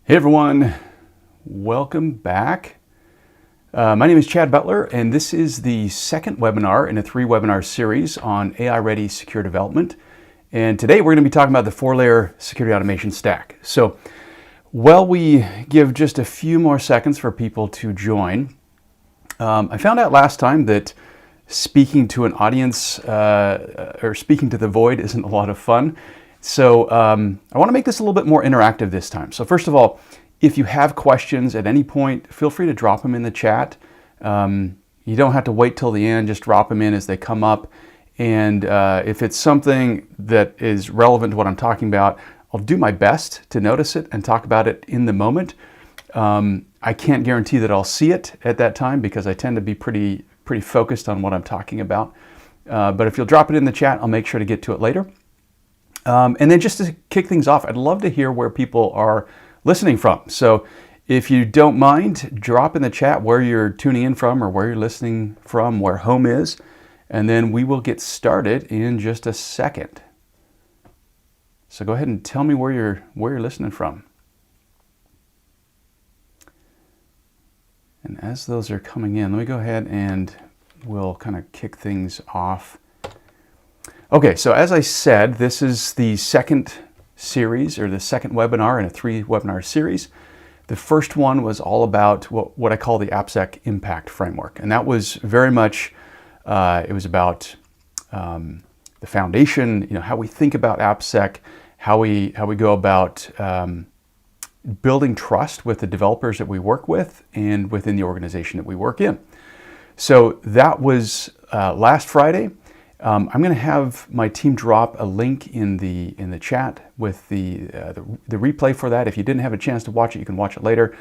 Hey everyone, welcome back. My name is Chad Butler, and this is the second webinar in a 3-webinar series on AI-ready secure development. And today we're going to be talking about the 4-layer security automation stack. So while we give just a few more seconds for people to join, I found out last time that speaking to an audience or speaking to the void isn't a lot of fun. So I want to make this a little bit more interactive this time. So first of all, if you have questions at any point, feel free to drop them in the chat. You don't have to wait till the end, just drop them in as they come up. And if it's something that is relevant to what I'm talking about, I'll do my best to notice it and talk about it in the moment. I can't guarantee that I'll see it at that time because I tend to be pretty focused on what I'm talking about. But if you'll drop it in the chat, I'll make sure to get to it later. And then just to kick things off, I'd love to hear where people are listening from. So if you don't mind, drop in the chat where you're tuning in from or where you're listening from, where home is, and then we will get started in just a second. So go ahead and tell me where you're listening from. And as those are coming in, let me go ahead and we'll kind of kick things off. Okay, so as I said, this is the second series or the second webinar in a 3-webinar series. The first one was all about what I call the AppSec impact framework. And that was very much, it was about the foundation, how we think about AppSec, how we go about building trust with the developers that we work with and within the organization that we work in. So that was last Friday. I'm going to have my team drop a link in the chat with the replay for that. If you didn't have a chance to watch it, you can watch it later.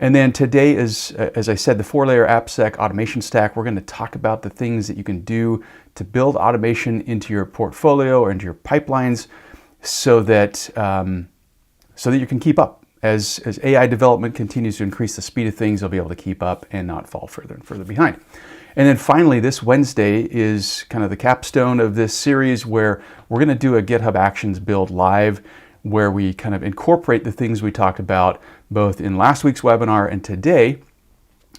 And then today is, as I said, the 4-layer AppSec automation stack. We're going to talk about the things that you can do to build automation into your portfolio or into your pipelines, so that you can keep up. As AI development continues to increase the speed of things, you'll be able to keep up and not fall further and further behind. And then finally, this Wednesday is kind of the capstone of this series where we're going to do a GitHub Actions build live, where we kind of incorporate the things we talked about both in last week's webinar and today.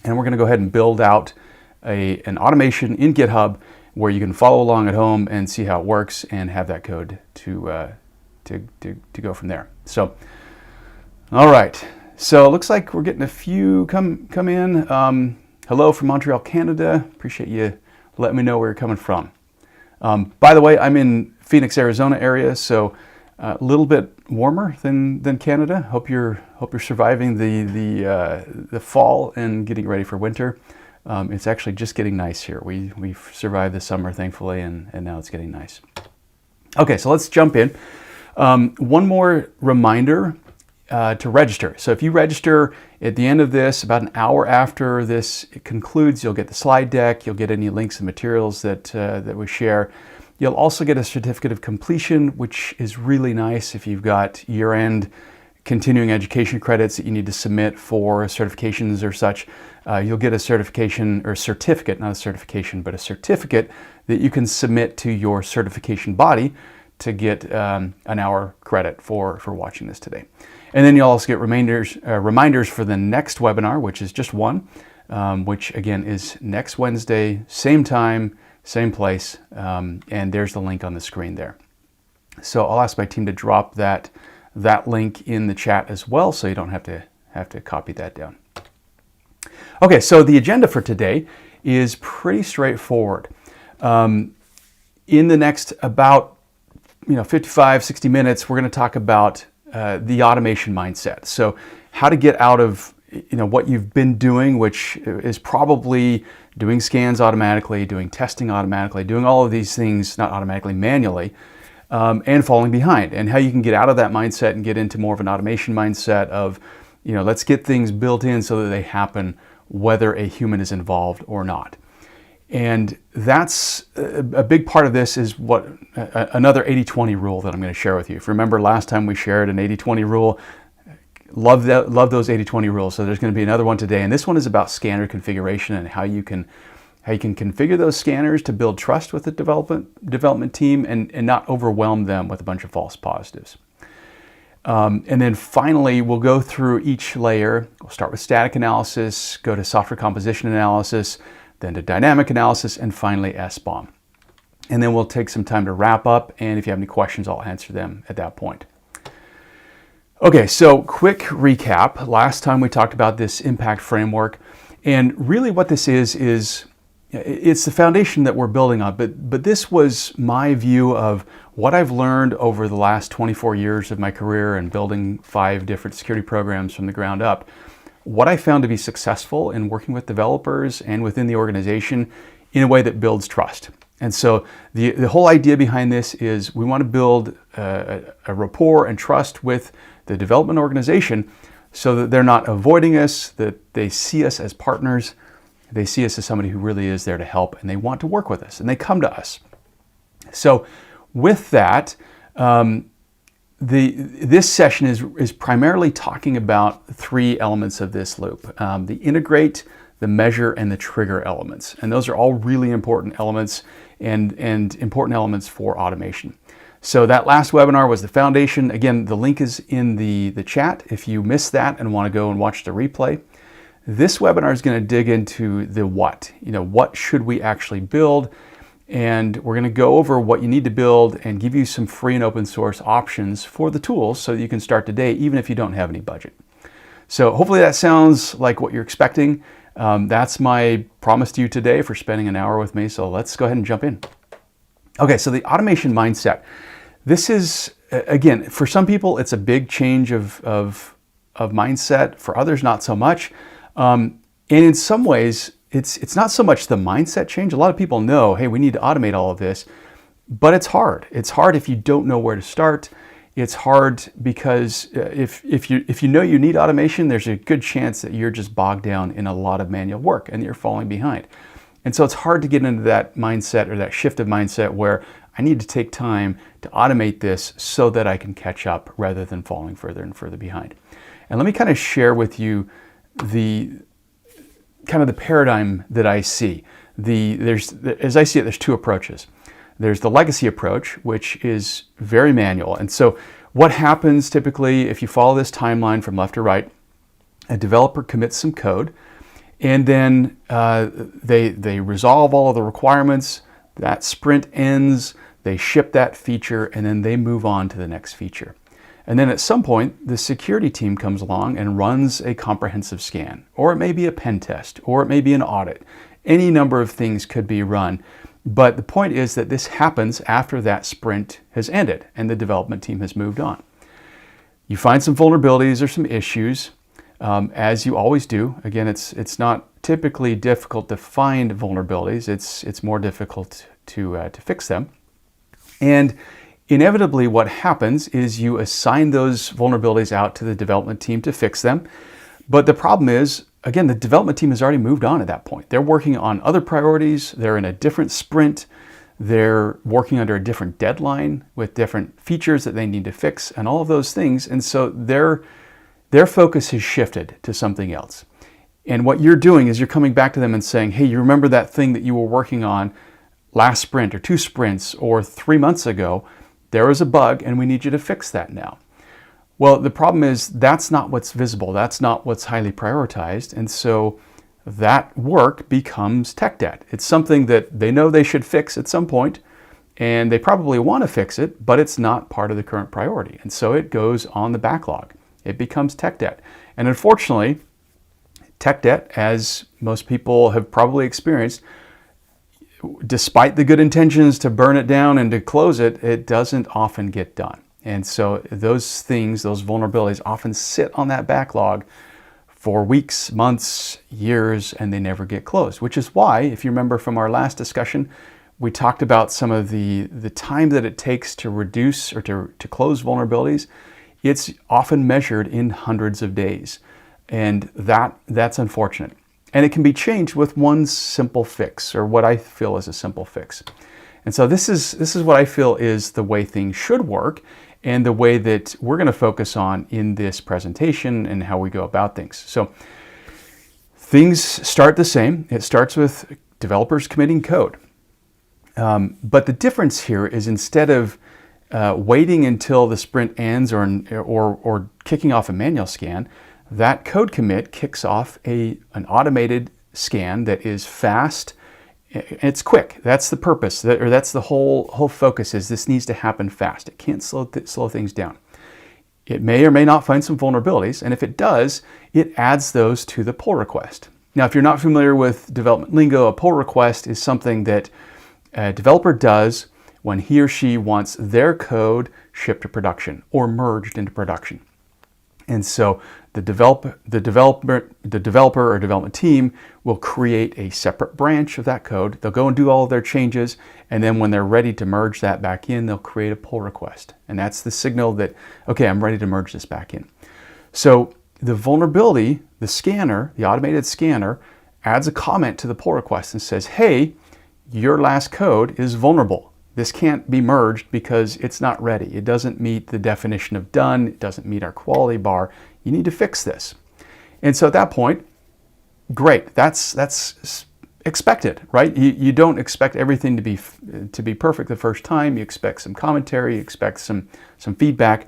And we're going to go ahead and build out an automation in GitHub where you can follow along at home and see how it works and have that code to go from there. So, all right. So it looks like we're getting a few come in. Hello from Montreal, Canada. Appreciate you letting me know where you're coming from. By the way, I'm in Phoenix, Arizona area, so a little bit warmer than Canada. Hope you're surviving the fall and getting ready for winter. It's actually just getting nice here. We've survived the summer, thankfully, and now it's getting nice. Okay, so let's jump in. One more reminder to register. So if you register at the end of this, about an hour after this concludes, you'll get the slide deck, you'll get any links and materials that we share. You'll also get a certificate of completion, which is really nice if you've got year-end continuing education credits that you need to submit for certifications or such. You'll get a certification or certificate, not a certification, but a certificate that you can submit to your certification body to get an hour credit for watching this today. And then you'll also get reminders for the next webinar, which is just one, which again is next Wednesday, same time, same place, and there's the link on the screen there. So I'll ask my team to drop that link in the chat as well, so you don't have to copy that down. Okay, so the agenda for today is pretty straightforward. In the next about 55, 60 minutes, we're going to talk about the automation mindset. So how to get out of what you've been doing, which is probably doing scans automatically, doing testing automatically, doing all of these things, not automatically, manually, and falling behind, and how you can get out of that mindset and get into more of an automation mindset of, let's get things built in so that they happen whether a human is involved or not. And that's a big part of this is what another 80-20 rule that I'm going to share with you. If you remember last time we shared an 80-20 rule, love those 80-20 rules. So there's going to be another one today. And this one is about scanner configuration and how you can configure those scanners to build trust with the development team and not overwhelm them with a bunch of false positives. And then finally, we'll go through each layer. We'll start with static analysis, go to software composition analysis, then to dynamic analysis, and finally SBOM. And then we'll take some time to wrap up, and if you have any questions, I'll answer them at that point. Okay, so quick recap. Last time we talked about this impact framework, and really what this is it's the foundation that we're building on, but this was my view of what I've learned over the last 24 years of my career and building 5 different security programs from the ground up. What I found to be successful in working with developers and within the organization in a way that builds trust. And so the whole idea behind this is we want to build a rapport and trust with the development organization so that they're not avoiding us, that they see us as partners, they see us as somebody who really is there to help, and they want to work with us, and they come to us. So with that, this session is primarily talking about 3 elements of this loop: the integrate, the measure, and the trigger elements. And those are all really important elements and important elements for automation. So that last webinar was the foundation. Again, the link is in the chat if you missed that and want to go and watch the replay. This webinar is going to dig into the what. What should we actually build? And we're going to go over what you need to build and give you some free and open source options for the tools so that you can start today, even if you don't have any budget. So hopefully that sounds like what you're expecting. That's my promise to you today for spending an hour with me. So let's go ahead and jump in. Okay, so the automation mindset. This is, again, for some people, it's a big change of mindset. For others, not so much. And in some ways, it's not so much the mindset change. A lot of people know, hey, we need to automate all of this, but it's hard. It's hard if you don't know where to start. It's hard because if you know you need automation, there's a good chance that you're just bogged down in a lot of manual work and you're falling behind. And so it's hard to get into that mindset or that shift of mindset where I need to take time to automate this so that I can catch up rather than falling further and further behind. And let me kind of share with you the paradigm that I see. As I see it, there's 2 approaches. There's the legacy approach, which is very manual. And so what happens typically if you follow this timeline from left to right, a developer commits some code, and then they resolve all of the requirements, that sprint ends, they ship that feature, and then they move on to the next feature. And then at some point, the security team comes along and runs a comprehensive scan, or it may be a pen test, or it may be an audit. Any number of things could be run. But the point is that this happens after that sprint has ended and the development team has moved on. You find some vulnerabilities or some issues, as you always do. Again, it's not typically difficult to find vulnerabilities. It's more difficult to fix them. And inevitably what happens is you assign those vulnerabilities out to the development team to fix them. But the problem is, again, the development team has already moved on at that point. They're working on other priorities. They're in a different sprint. They're working under a different deadline with different features that they need to fix and all of those things. And so their focus has shifted to something else. And what you're doing is you're coming back to them and saying, hey, you remember that thing that you were working on last sprint or 2 sprints or 3 months ago? There was a bug and we need you to fix that now. Well, the problem is that's not what's visible. That's not what's highly prioritized. And so that work becomes tech debt. It's something that they know they should fix at some point, and they probably want to fix it, but it's not part of the current priority. And so it goes on the backlog. It becomes tech debt. And unfortunately, tech debt, as most people have probably experienced, despite the good intentions to burn it down and to close it, it doesn't often get done. And so those things, those vulnerabilities often sit on that backlog for weeks, months, years, and they never get closed, which is why, if you remember from our last discussion, we talked about some of the time that it takes to reduce or to close vulnerabilities. It's often measured in hundreds of days, and that's unfortunate. And it can be changed with one simple fix, or what I feel is a simple fix. And so this is what I feel is the way things should work, and the way that we're going to focus on in this presentation and how we go about things. So things start the same. It starts with developers committing code. But the difference here is instead of waiting until the sprint ends or kicking off a manual scan, that code commit kicks off an automated scan that is fast. It's quick. That's the purpose, that's the whole focus, is this needs to happen fast. It can't slow things down. It may or may not find some vulnerabilities, and if it does, it adds those to the pull request. Now, if you're not familiar with development lingo, a pull request is something that a developer does when he or she wants their code shipped to production or merged into production. And so the developer or development team will create a separate branch of that code. They'll go and do all of their changes, and then when they're ready to merge that back in, they'll create a pull request. And that's the signal that, okay, I'm ready to merge this back in. So the vulnerability, the scanner, the automated scanner, adds a comment to the pull request and says, hey, your last code is vulnerable. This can't be merged because it's not ready. It doesn't meet the definition of done. It doesn't meet our quality bar. You need to fix this. And so at that point, great. That's expected, right? You don't expect everything to be perfect the first time. You expect some commentary. You expect some feedback.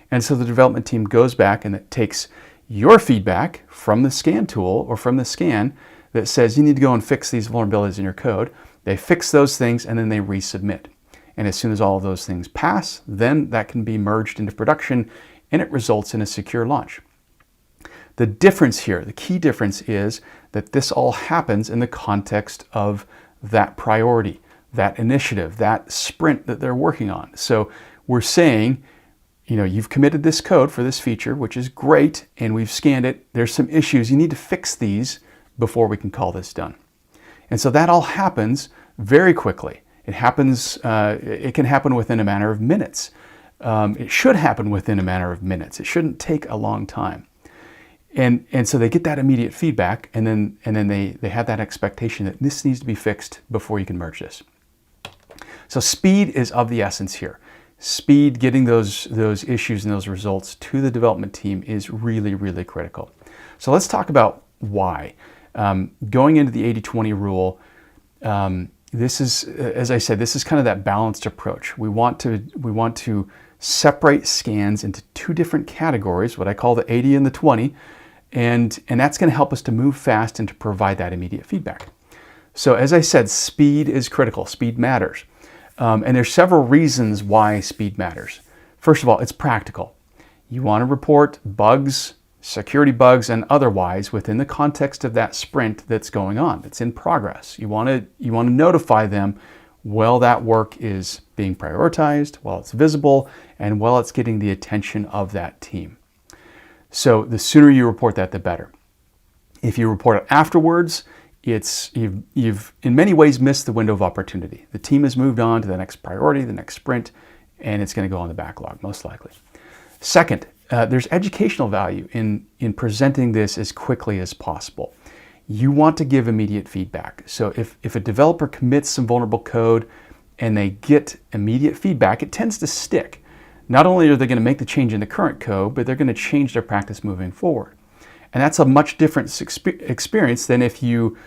And so the development team goes back and it takes your feedback from the scan tool or from the scan that says you need to go and fix these vulnerabilities in your code. They fix those things and then they resubmit. And as soon as all of those things pass, then that can be merged into production and it results in a secure launch. The difference here, the key difference is that this all happens in the context of that priority, that initiative, that sprint that they're working on. So we're saying, you've committed this code for this feature, which is great, and we've scanned it. There's some issues. You need to fix these before we can call this done. And so that all happens very quickly. It happens. It can happen within a matter of minutes. It should happen within a matter of minutes. It shouldn't take a long time. And so they get that immediate feedback, and then they have that expectation that this needs to be fixed before you can merge this. So speed is of the essence here. Speed, getting those issues and those results to the development team is really, really critical. So let's talk about why. Going into the 80-20 rule, this is, as I said, this is kind of that balanced approach. We want to separate scans into two different categories, what I call the 80 and the 20, and that's going to help us to move fast and to provide that immediate feedback. So as I said, speed is critical. Speed matters. And there's several reasons why speed matters. First of all, it's practical. You want to report bugs, security bugs, and otherwise within the context of that sprint that's going on, that's in progress. You want to notify them while that work is being prioritized, while it's visible, and while it's getting the attention of that team. So the sooner you report that, the better. If you report it afterwards, you've in many ways missed the window of opportunity. The team has moved on to the next priority, the next sprint, and it's going to go on the backlog, most likely. Second, there's educational value in presenting this as quickly as possible. You want to give immediate feedback. So if a developer commits some vulnerable code and they get immediate feedback, it tends to stick. Not only are they going to make the change in the current code, but they're going to change their practice moving forward. And that's a much different experience than if you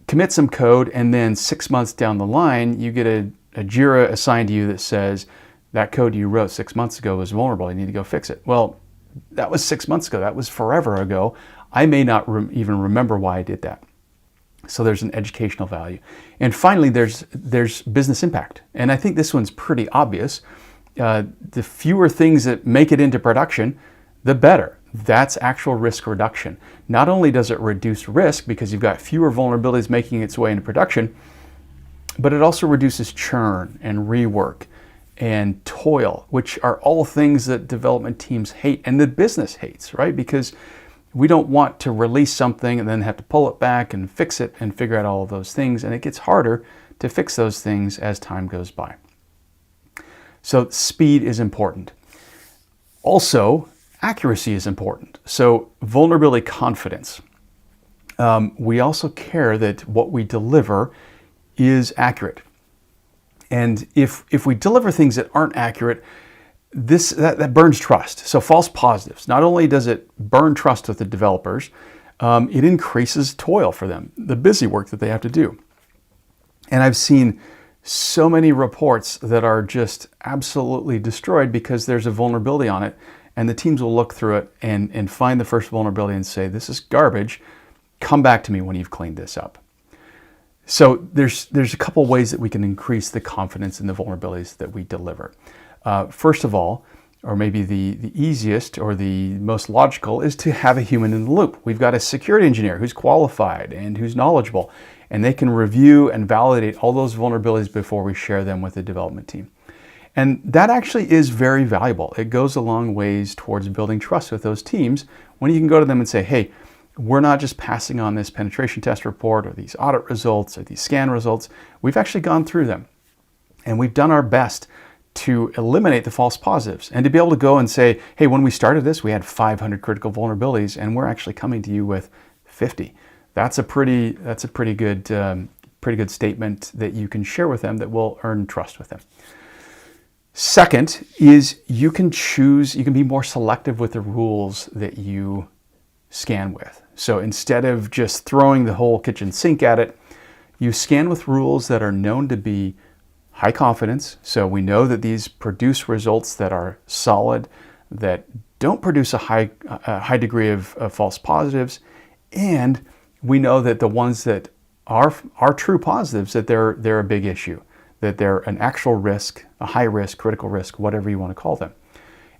commit some code and then 6 months down the line, you get a JIRA assigned to you that says, that code you wrote 6 months ago was vulnerable. You need to go fix it. Well, that was 6 months ago. That was forever ago. I may not even remember why I did that. So there's an educational value. And finally, there's business impact. And I think this one's pretty obvious. The fewer things that make it into production, the better. That's actual risk reduction. Not only does it reduce risk because you've got fewer vulnerabilities making its way into production, but it also reduces churn and rework and toil, which are all things that development teams hate and the business hates, right? Because we don't want to release something and then have to pull it back and fix it and figure out all of those things. And it gets harder to fix those things as time goes by. So speed is important. Also, accuracy is important. So vulnerability confidence. We also care that what we deliver is accurate. And if we deliver things that aren't accurate, that burns trust. So false positives. Not only does it burn trust with the developers, it increases toil for them, the busy work that they have to do. And I've seen so many reports that are just absolutely destroyed because there's a vulnerability on it, and the teams will look through it and find the first vulnerability and say, this is garbage, come back to me when you've cleaned this up. So there's a couple ways that we can increase the confidence in the vulnerabilities that we deliver. First of all, or maybe the easiest or the most logical, is to have a human in the loop. We've got a security engineer who's qualified and who's knowledgeable, and they can review and validate all those vulnerabilities before we share them with the development team. And that actually is very valuable. It goes a long ways towards building trust with those teams when you can go to them and say, hey, we're not just passing on this penetration test report or these audit results or these scan results. We've actually gone through them, and we've done our best to eliminate the false positives, and to be able to go and say, hey, when we started this, we had 500 critical vulnerabilities, and we're actually coming to you with 50. That's a pretty good statement that you can share with them that will earn trust with them. Second is you can be more selective with the rules that you scan with. So instead of just throwing the whole kitchen sink at it, you scan with rules that are known to be high confidence. So we know that these produce results that are solid, that don't produce a high degree of false positives, and we know that the ones that are true positives, that they're a big issue, that they're an actual risk, a high risk, critical risk, whatever you want to call them.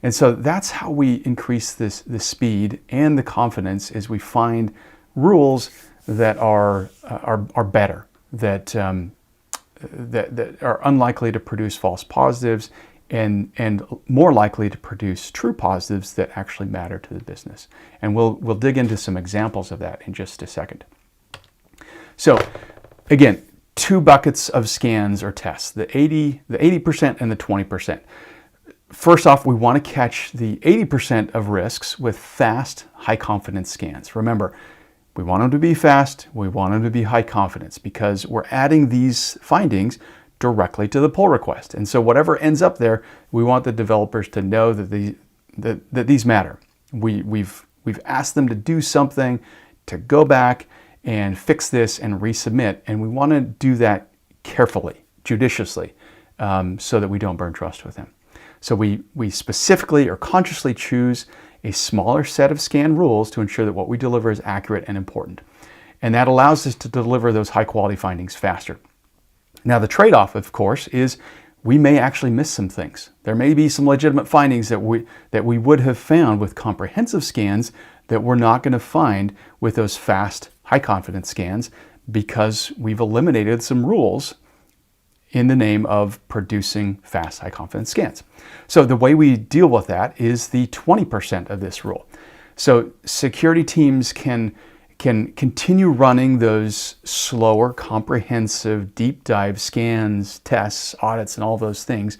And so that's how we increase the speed and the confidence, is we find rules that are better, that are unlikely to produce false positives, and more likely to produce true positives that actually matter to the business. And we'll dig into some examples of that in just a second. So again, two buckets of scans or tests, the 80% and the 20%. First off, we want to catch the 80% of risks with fast, high confidence scans. Remember, we want them to be fast, we want them to be high confidence, because we're adding these findings directly to the pull request. And so whatever ends up there, we want the developers to know that these matter. We've asked them to do something, to go back and fix this and resubmit, and we want to do that carefully, judiciously, so that we don't burn trust with them. So we specifically or consciously choose a smaller set of scan rules to ensure that what we deliver is accurate and important. And that allows us to deliver those high quality findings faster. Now the trade-off, of course, is we may actually miss some things. There may be some legitimate findings that we would have found with comprehensive scans that we're not going to find with those fast, high confidence scans, because we've eliminated some rules in the name of producing fast, high confidence scans. So the way we deal with that is the 20% of this rule. So security teams can continue running those slower, comprehensive, deep dive scans, tests, audits, and all those things.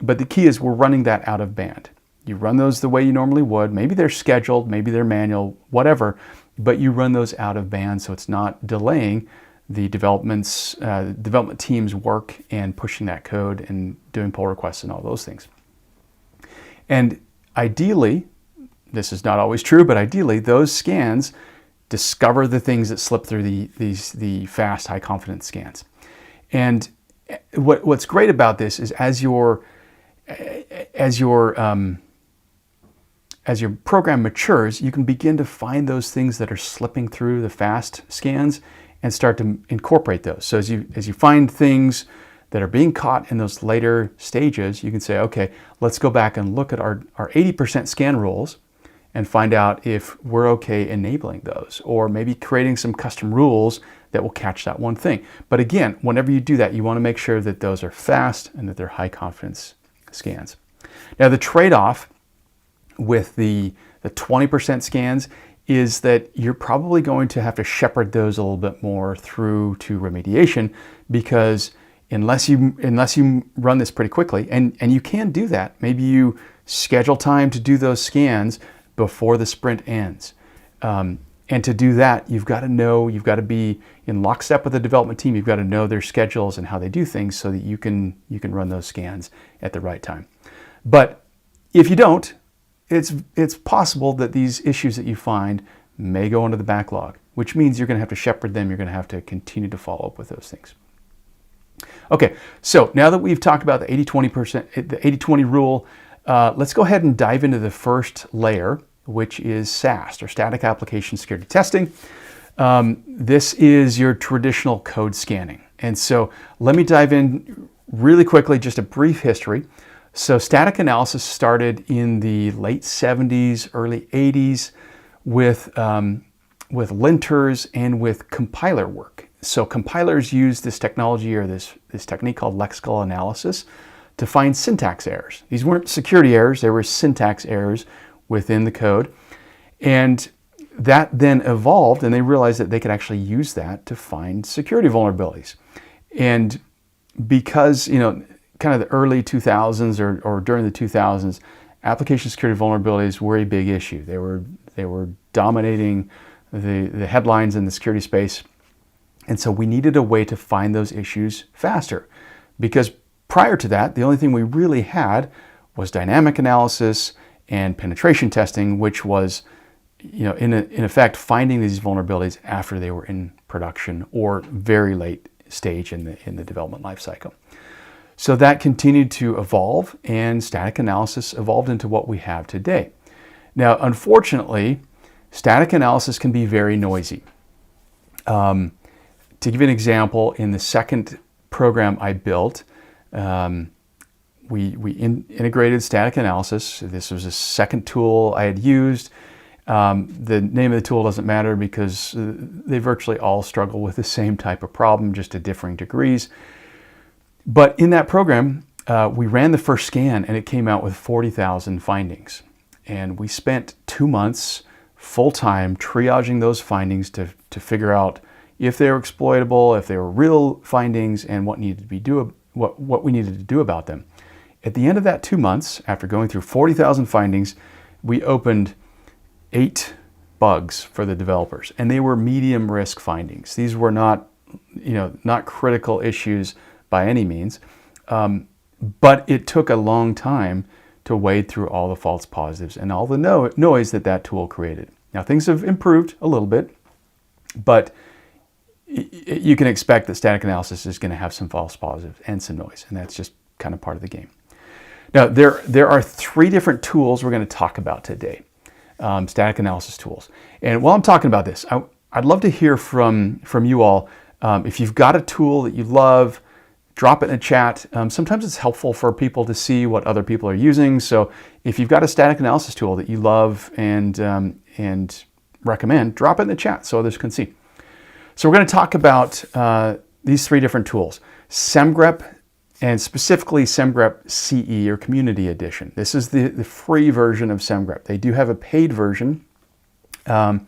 But the key is we're running that out of band. You run those the way you normally would. Maybe they're scheduled, maybe they're manual, whatever, but you run those out of band so it's not delaying the development team's work and pushing that code and doing pull requests and all those things. And ideally, this is not always true, but ideally those scans discover the things that slip through the fast, high confidence scans. And what's great about this is as your program matures, you can begin to find those things that are slipping through the fast scans and start to incorporate those. So as you find things that are being caught in those later stages, you can say, okay, let's go back and look at our 80% scan rules and find out if we're okay enabling those, or maybe creating some custom rules that will catch that one thing. But again, whenever you do that, you want to make sure that those are fast and that they're high confidence scans. Now the trade-off with the 20% scans is that you're probably going to have to shepherd those a little bit more through to remediation, because unless you run this pretty quickly, and you can do that, maybe you schedule time to do those scans before the sprint ends. And to do that, you've got to be in lockstep with the development team. You've got to know their schedules and how they do things so that you can run those scans at the right time. But if you don't, it's possible that these issues that you find may go into the backlog, which means you're going to have to shepherd them. You're going to have to continue to follow up with those things. Okay, so now that we've talked about the 80-20%, the 80-20 rule, let's go ahead and dive into the first layer, which is SAST, or Static Application Security Testing. This is your traditional code scanning. And so let me dive in really quickly, just a brief history. So static analysis started in the late 70s, early 80s with linters and with compiler work. So compilers use this technology, or this technique called lexical analysis, to find syntax errors. These weren't security errors, they were syntax errors within the code. And that then evolved, and they realized that they could actually use that to find security vulnerabilities. And because, kind of the early 2000s or during the 2000s, application security vulnerabilities were a big issue. They were dominating the headlines in the security space. And so we needed a way to find those issues faster, because prior to that, the only thing we really had was dynamic analysis and penetration testing, which was, in effect, finding these vulnerabilities after they were in production or very late stage in the development lifecycle. So that continued to evolve, and static analysis evolved into what we have today. Now, unfortunately, static analysis can be very noisy. To give you an example, in the second program I built, we integrated static analysis. This was a second tool I had used. The name of the tool doesn't matter because they virtually all struggle with the same type of problem, just to differing degrees. But in that program, we ran the first scan, and it came out with 40,000 findings. And we spent 2 months full-time triaging those findings to figure out if they were exploitable, if they were real findings, and what we needed to do about them. At the end of that 2 months, after going through 40,000 findings, we opened 8 bugs for the developers, and they were medium risk findings. These were not critical issues by any means, but it took a long time to wade through all the false positives and all the noise that tool created. Now, things have improved a little bit, but you can expect that static analysis is going to have some false positives and some noise, and that's just kind of part of the game. Now, there are 3 different tools we're going to talk about today, static analysis tools. And while I'm talking about this, I'd love to hear from you all. If you've got a tool that you love, drop it in a chat. Sometimes it's helpful for people to see what other people are using. So if you've got a static analysis tool that you love and recommend, drop it in the chat so others can see. So we're going to talk about these 3 different tools: Semgrep, and specifically Semgrep CE, or Community Edition. This is the free version of Semgrep. They do have a paid version that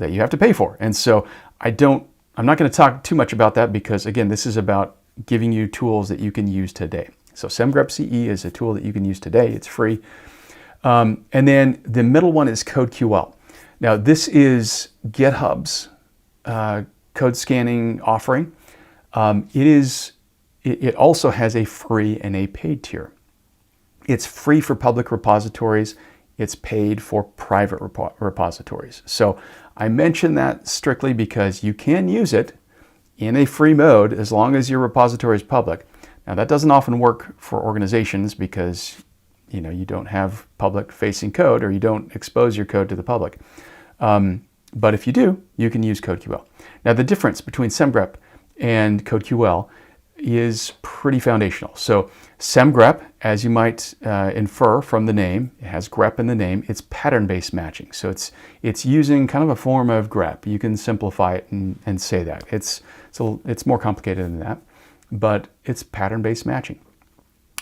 you have to pay for. And so I'm not going to talk too much about that, because again, this is about giving you tools that you can use today. So Semgrep CE is a tool that you can use today. It's free. And then the middle one is CodeQL. Now, this is GitHub's code scanning offering. It also has a free and a paid tier. It's free for public repositories. It's paid for private repositories. So I mention that strictly because you can use it in a free mode as long as your repository is public. Now, that doesn't often work for organizations because you don't have public-facing code, or you don't expose your code to the public. But if you do, you can use CodeQL. Now, the difference between Semgrep and CodeQL is pretty foundational. So Semgrep, as you might infer from the name, it has grep in the name, it's pattern-based matching. So it's using kind of a form of grep. You can simplify it and say that. It's more complicated than that, but it's pattern-based matching.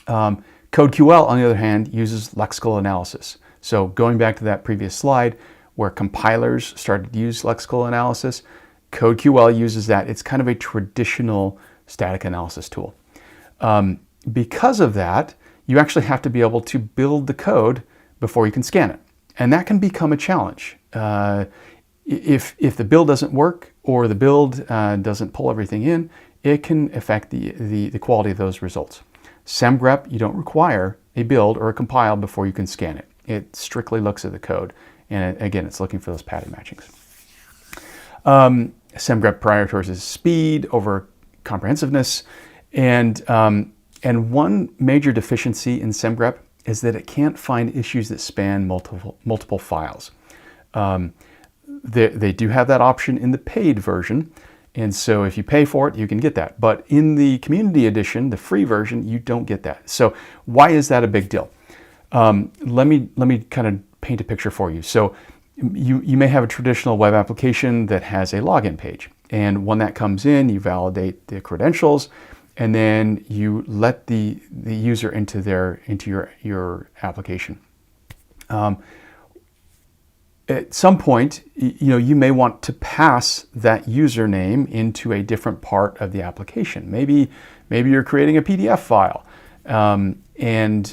CodeQL, on the other hand, uses lexical analysis. So going back to that previous slide where compilers started to use lexical analysis, CodeQL uses that. It's kind of a traditional static analysis tool. Because of that, you actually have to be able to build the code before you can scan it. And that can become a challenge. If the build doesn't work, or the build doesn't pull everything in, it can affect the quality of those results. Semgrep, you don't require a build or a compile before you can scan it. It strictly looks at the code. And again, it's looking for those pattern matchings. Semgrep prioritizes speed over comprehensiveness. And one major deficiency in Semgrep is that it can't find issues that span multiple files. They do have that option in the paid version, and so if you pay for it, you can get that. But in the community edition, the free version, you don't get that. So why is that a big deal? Let me kind of paint a picture for you. So you may have a traditional web application that has a login page, and when that comes in, you validate the credentials, and then you let the user into your application. At some point, you may want to pass that username into a different part of the application. Maybe you're creating a PDF file, and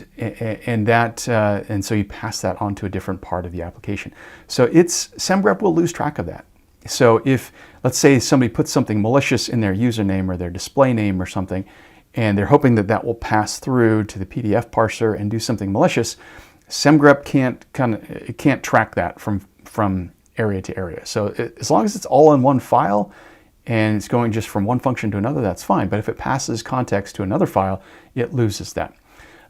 so you pass that on to a different part of the application. So Semgrep will lose track of that. So if, let's say, somebody puts something malicious in their username or their display name or something, and they're hoping that will pass through to the PDF parser and do something malicious, Semgrep can't track that from area to area. So as long as it's all in one file and it's going just from one function to another, that's fine. But if it passes context to another file, it loses that.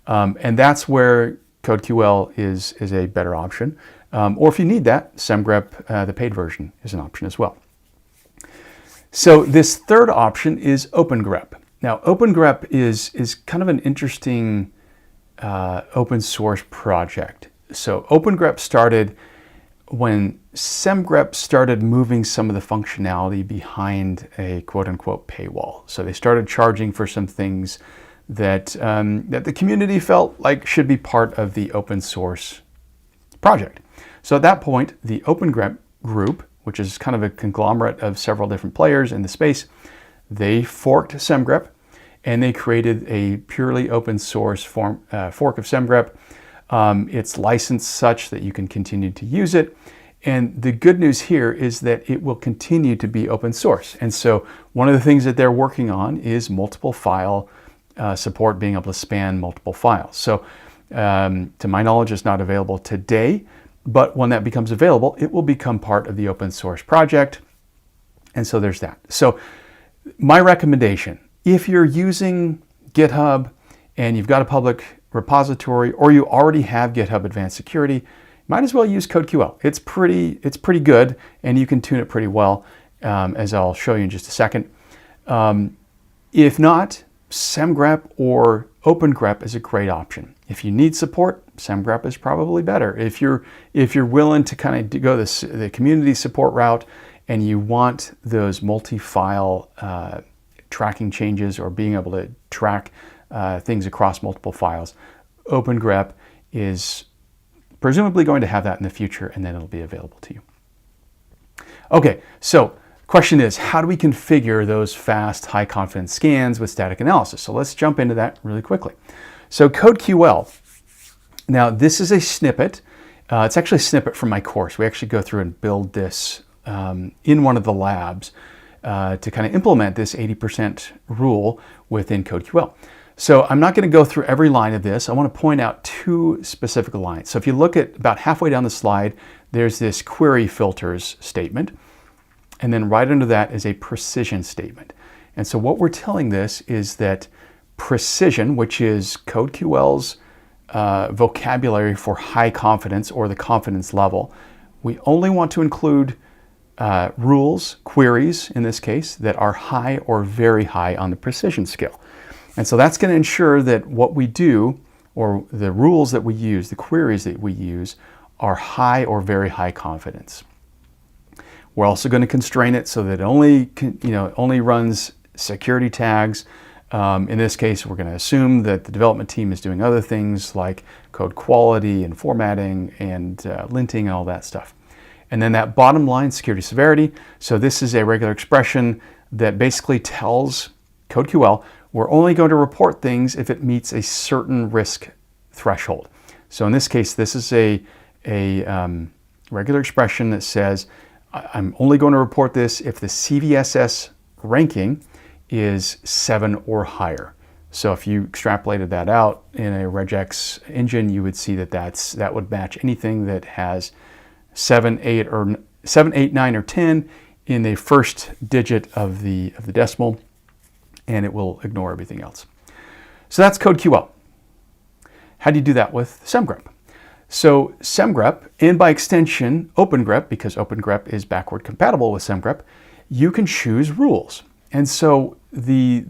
And that's where CodeQL is a better option. Or if you need that, Semgrep, the paid version, is an option as well. So this third option is OpenGrep. Now, OpenGrep is kind of an interesting open source project. So OpenGrep started when Semgrep started moving some of the functionality behind a quote-unquote paywall. So they started charging for some things that the community felt like should be part of the open source project. So at that point, the OpenGrep group, which is kind of a conglomerate of several different players in the space, they forked Semgrep, and they created a purely open source fork of Semgrep. It's licensed such that you can continue to use it. And the good news here is that it will continue to be open source. And so one of the things that they're working on is multiple file support, being able to span multiple files. So to my knowledge, it's not available today, but when that becomes available, it will become part of the open source project. And so there's that. So my recommendation, if you're using GitHub and you've got a public repository, or you already have GitHub Advanced Security, might as well use CodeQL. It's pretty good, and you can tune it pretty well, as I'll show you in just a second. If not, Semgrep or OpenGrep is a great option. If you need support, Semgrep is probably better. If you're willing to kind of go the community support route, and you want those multi-file tracking changes or being able to track things across multiple files, OpenGrep is presumably going to have that in the future, and then it'll be available to you. Okay, so question is, how do we configure those fast, high confidence scans with static analysis? So let's jump into that really quickly. So CodeQL, now this is a snippet. It's actually a snippet from my course. We actually go through and build this in one of the labs to kind of implement this 80% rule within CodeQL. So I'm not going to go through every line of this. I want to point out two specific lines. So if you look at about halfway down the slide, there's this query filters statement. And then right under that is a precision statement. And so what we're telling this is that precision, which is CodeQL's vocabulary for high confidence or the confidence level, we only want to include rules, queries in this case, that are high or very high on the precision scale. And so that's going to ensure that what we do, or the rules that we use, the queries that we use, are high or very high confidence. We're also going to constrain it so that it only runs security tags. In this case, we're going to assume that the development team is doing other things like code quality and formatting and linting and all that stuff. And then that bottom line, security severity. So this is a regular expression that basically tells CodeQL we're only going to report things if it meets a certain risk threshold. So in this case, this is a regular expression that says I'm only going to report this if the CVSS ranking is 7 or higher. So if you extrapolated that out in a regex engine, you would see that would match anything that has 7, 8, 9, or 10 in the first digit of the decimal. and it will ignore everything else. So that's CodeQL. How do you do that with Semgrep? So Semgrep, and by extension OpenGrep, because OpenGrep is backward compatible with Semgrep, you can choose rules. And so the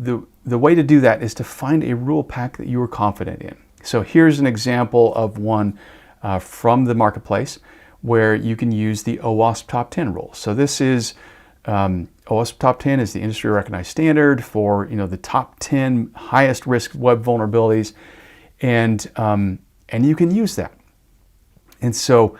way to do that is to find a rule pack that you are confident in. So here's an example of one from the marketplace where you can use the OWASP Top 10 rule. So this is OWASP Top 10 is the industry recognized standard for the top 10 highest risk web vulnerabilities, and you can use that. And so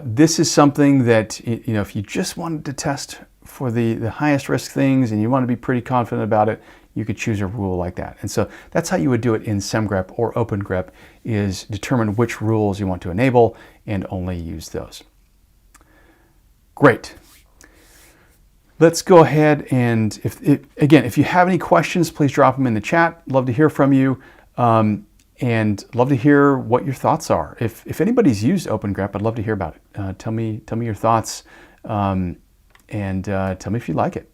this is something that if you just wanted to test for the highest risk things and you want to be pretty confident about it, you could choose a rule like that. And so that's how you would do it in Semgrep or OpenGrep, is determine which rules you want to enable and only use those. Great. Let's go ahead and, if you have any questions, please drop them in the chat. Love to hear from you, and love to hear what your thoughts are. If anybody's used OpenGrep, I'd love to hear about it. Tell me your thoughts, and tell me if you like it.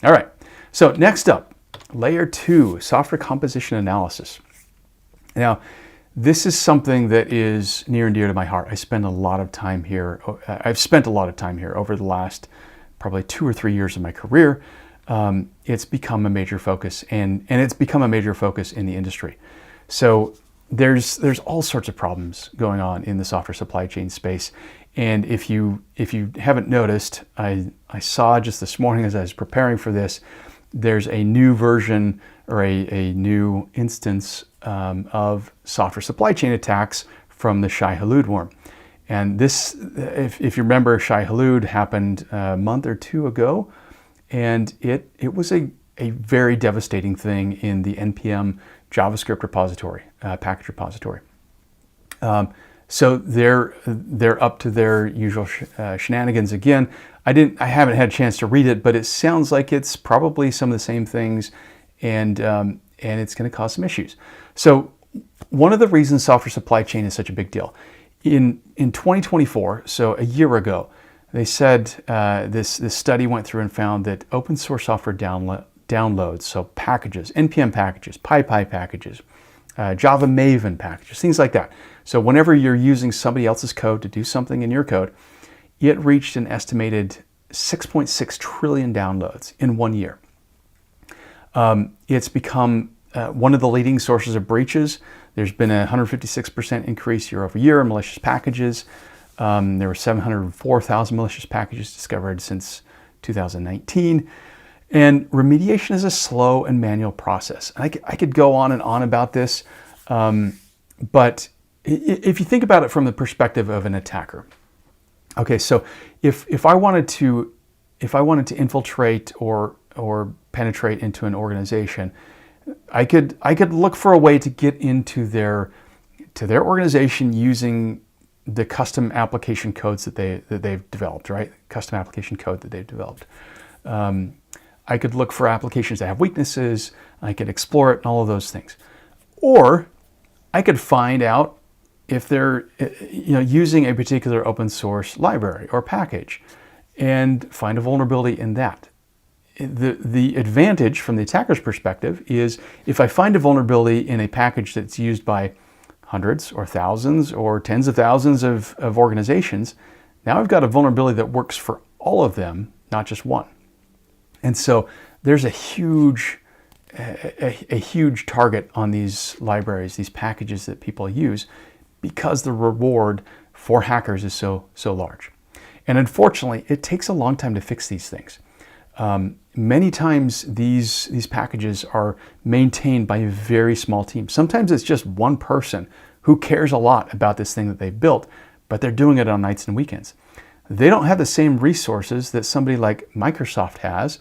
All right, so next up, Layer 2, software composition analysis. Now, this is something that is near and dear to my heart. I've spent a lot of time here over the last probably 2 or 3 years of my career. It's become a major focus, and it's become a major focus in the industry. So there's all sorts of problems going on in the software supply chain space. And if you haven't noticed, I saw just this morning as I was preparing for this, there's a new version or a new instance of software supply chain attacks from the Shai-Hulud worm. And this, if you remember, Shai-Hulud happened a month or two ago, and it was a very devastating thing in the NPM JavaScript repository, package repository. So they're up to their usual shenanigans again. I haven't had a chance to read it, but it sounds like it's probably some of the same things, and it's going to cause some issues. So one of the reasons software supply chain is such a big deal, in 2024, so a year ago, they said this study went through and found that open source software downloads, so packages, NPM packages, PyPy packages, Java Maven packages, things like that. So whenever you're using somebody else's code to do something in your code, it reached an estimated 6.6 trillion downloads in 1 year. It's become one of the leading sources of breaches. There's been a 156% increase year over year in malicious packages. There were 704,000 malicious packages discovered since 2019. And remediation is a slow and manual process. I could go on and on about this, but if you think about it from the perspective of an attacker, okay, so if I wanted to infiltrate or penetrate into an organization, I could look for a way to get into their organization using the custom application codes that they've developed, right? Custom application code that they've developed. I could look for applications that have weaknesses. I could explore it and all of those things. Or I could find out if they're using a particular open source library or package and find a vulnerability in that. The advantage from the attacker's perspective is if I find a vulnerability in a package that's used by hundreds or thousands or tens of thousands of organizations, now I've got a vulnerability that works for all of them, not just one. And so there's a huge target on these libraries, these packages that people use, because the reward for hackers is so large. And unfortunately, it takes a long time to fix these things. Many times these packages are maintained by a very small team. Sometimes it's just one person who cares a lot about this thing that they've built, but they're doing it on nights and weekends. They don't have the same resources that somebody like Microsoft has.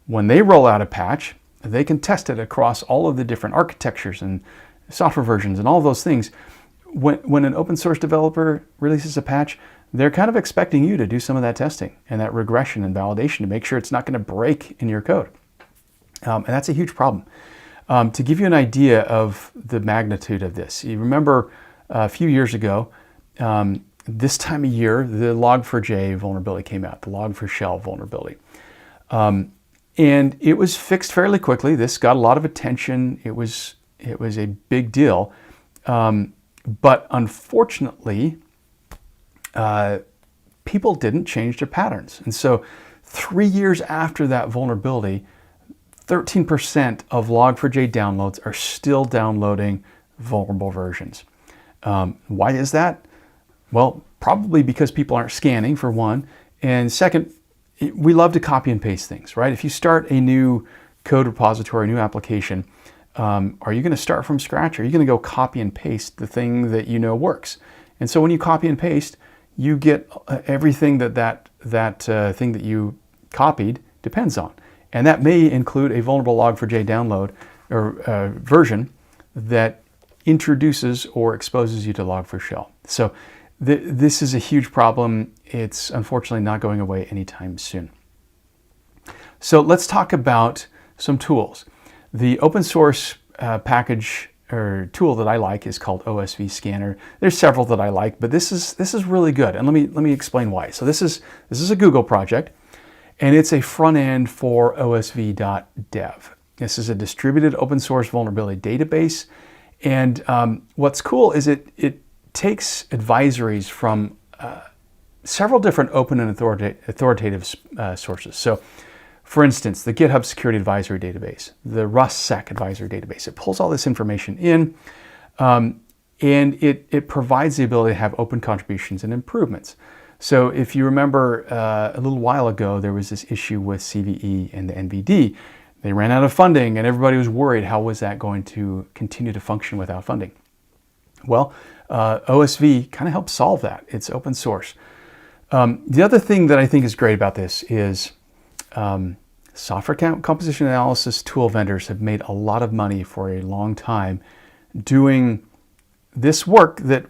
When they roll out a patch, they can test it across all of the different architectures and software versions and all of those things. When an open source developer releases a patch, they're kind of expecting you to do some of that testing and that regression and validation to make sure it's not going to break in your code. And that's a huge problem. To give you an idea of the magnitude of this, you remember a few years ago, this time of year, the Log4j vulnerability came out, the Log4Shell vulnerability. And it was fixed fairly quickly. This got a lot of attention. It was a big deal. But unfortunately, people didn't change their patterns. And so 3 years after that vulnerability, 13% of Log4j downloads are still downloading vulnerable versions. Why is that? Well, probably because people aren't scanning, for one. And second, we love to copy and paste things, right? If you start a new code repository, a new application, are you going to start from scratch? Or are you going to go copy and paste the thing that you know works? And so when you copy and paste, you get everything that thing that you copied depends on. And that may include a vulnerable Log4j download or version that introduces or exposes you to Log4Shell. So this is a huge problem. It's unfortunately not going away anytime soon. So let's talk about some tools. The open source package or tool that I like is called osv-scanner. There's several that I like, but this is really good. And let me explain why. So this is a Google project, and it's a front end for osv.dev. This is a distributed open source vulnerability database. And what's cool is it takes advisories from several different open and authoritative sources. So for instance, the GitHub Security Advisory Database, the RustSec Advisory Database, it pulls all this information in, and it provides the ability to have open contributions and improvements. So if you remember a little while ago, there was this issue with CVE and the NVD. They ran out of funding and everybody was worried, how was that going to continue to function without funding? Well, OSV kind of helps solve that. It's open source. The other thing that I think is great about this is software composition analysis tool vendors have made a lot of money for a long time doing this work that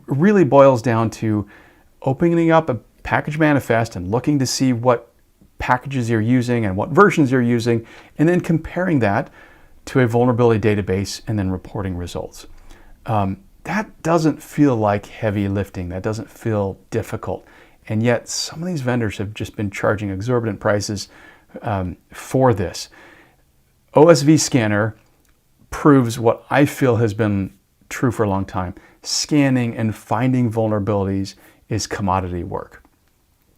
really boils down to opening up a package manifest and looking to see what packages you're using and what versions you're using, and then comparing that to a vulnerability database and then reporting results. That doesn't feel like heavy lifting. That doesn't feel difficult. And yet some of these vendors have just been charging exorbitant prices for this. OSV-scanner proves what I feel has been true for a long time. Scanning and finding vulnerabilities is commodity work.